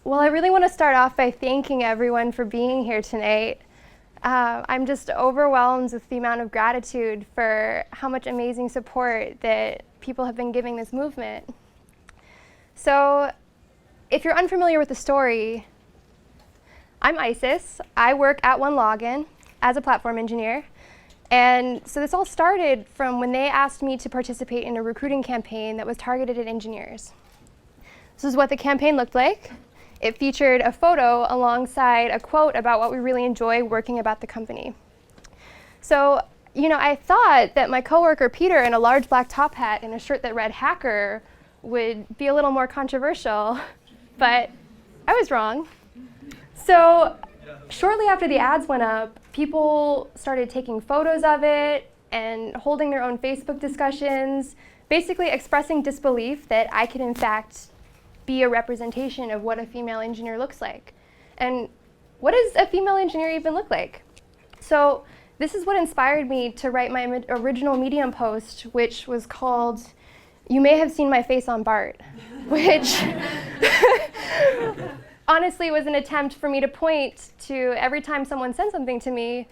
Well, I really want to start off by thanking everyone for being here tonight. I'm just overwhelmed with the amount of gratitude for how much amazing support that people have been giving this movement. So, if you're unfamiliar with the story, I'm Isis. I work at OneLogin as a platform engineer. And so this all started from when they asked me to participate in a recruiting campaign that was targeted at engineers. This is what the campaign looked like. It featured a photo alongside a quote about what we really enjoy working about the company. So, I thought that my coworker Peter in a large black top hat and a shirt that read hacker would be a little more controversial, but I was wrong. So shortly after the ads went up, people started taking photos of it and holding their own Facebook discussions, basically expressing disbelief that I could in fact be a representation of what a female engineer looks like. And what does a female engineer even look like? So this is what inspired me to write my original Medium post, which was called, "You May Have Seen My Face on BART," which honestly was an attempt for me to point to every time someone sent something to me,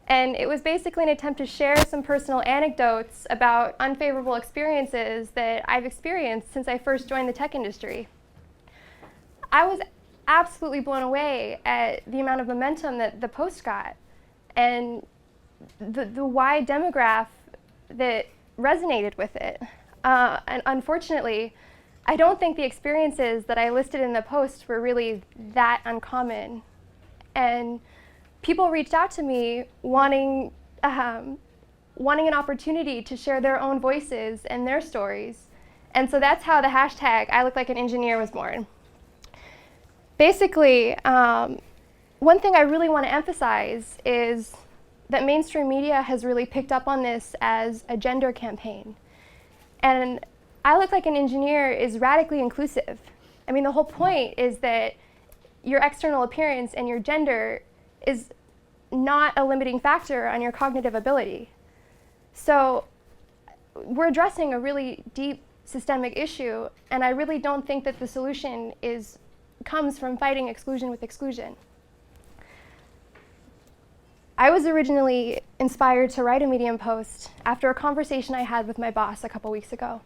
and it was basically an attempt to share some personal anecdotes about unfavorable experiences that I've experienced since I first joined the tech industry. I was absolutely blown away at the amount of momentum that the post got and the wide demographic that resonated with it. And unfortunately, I don't think the experiences that I listed in the post were really that uncommon. And people reached out to me wanting an opportunity to share their own voices and their stories. And so that's how the hashtag ILookLikeAnEngineer was born. Basically, one thing I really want to emphasize is that mainstream media has really picked up on this as a gender campaign. And I Look Like an Engineer is radically inclusive. I mean, the whole point is that your external appearance and your gender is not a limiting factor on your cognitive ability. So we're addressing a really deep systemic issue, and I really don't think that the solution comes from fighting exclusion with exclusion. I was originally inspired to write a Medium post after a conversation I had with my boss a couple weeks ago.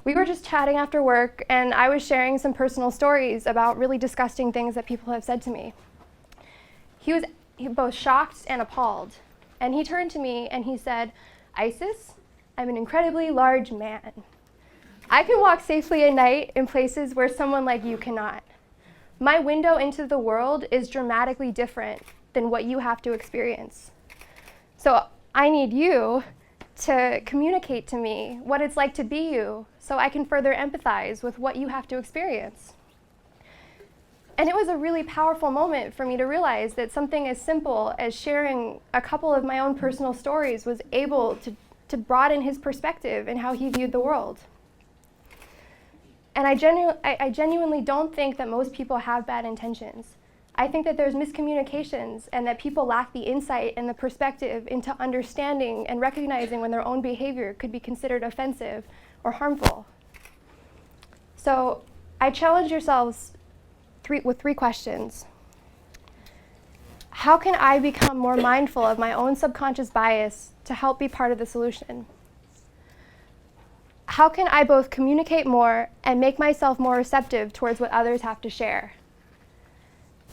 We were just chatting after work, and I was sharing some personal stories about really disgusting things that people have said to me. He was both shocked and appalled, and he turned to me and he said, "Isis, I'm an incredibly large man. I can walk safely at night in places where someone like you cannot. My window into the world is dramatically different than what you have to experience. So I need you to communicate to me what it's like to be you so I can further empathize with what you have to experience." And it was a really powerful moment for me to realize that something as simple as sharing a couple of my own personal stories was able to broaden his perspective and how he viewed the world. And I genuinely don't think that most people have bad intentions. I think that there's miscommunications and that people lack the insight and the perspective into understanding and recognizing when their own behavior could be considered offensive or harmful. So I challenge yourselves with three questions. How can I become more mindful of my own subconscious bias to help be part of the solution? How can I both communicate more and make myself more receptive towards what others have to share?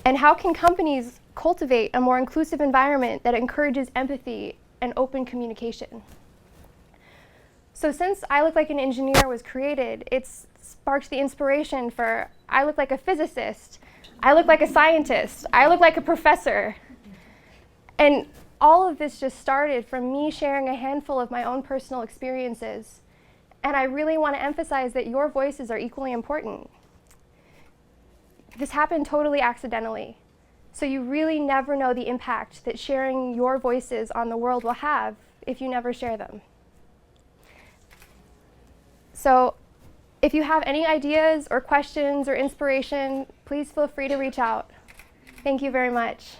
And how can companies cultivate a more inclusive environment that encourages empathy and open communication? So since I Look Like an Engineer was created, it's sparked the inspiration for I Look Like a Physicist, I Look Like a Scientist, I Look Like a Professor. And all of this just started from me sharing a handful of my own personal experiences. And I really want to emphasize that your voices are equally important. This happened totally accidentally. So you really never know the impact that sharing your voices on the world will have if you never share them. So if you have any ideas or questions or inspiration, please feel free to reach out. Thank you very much.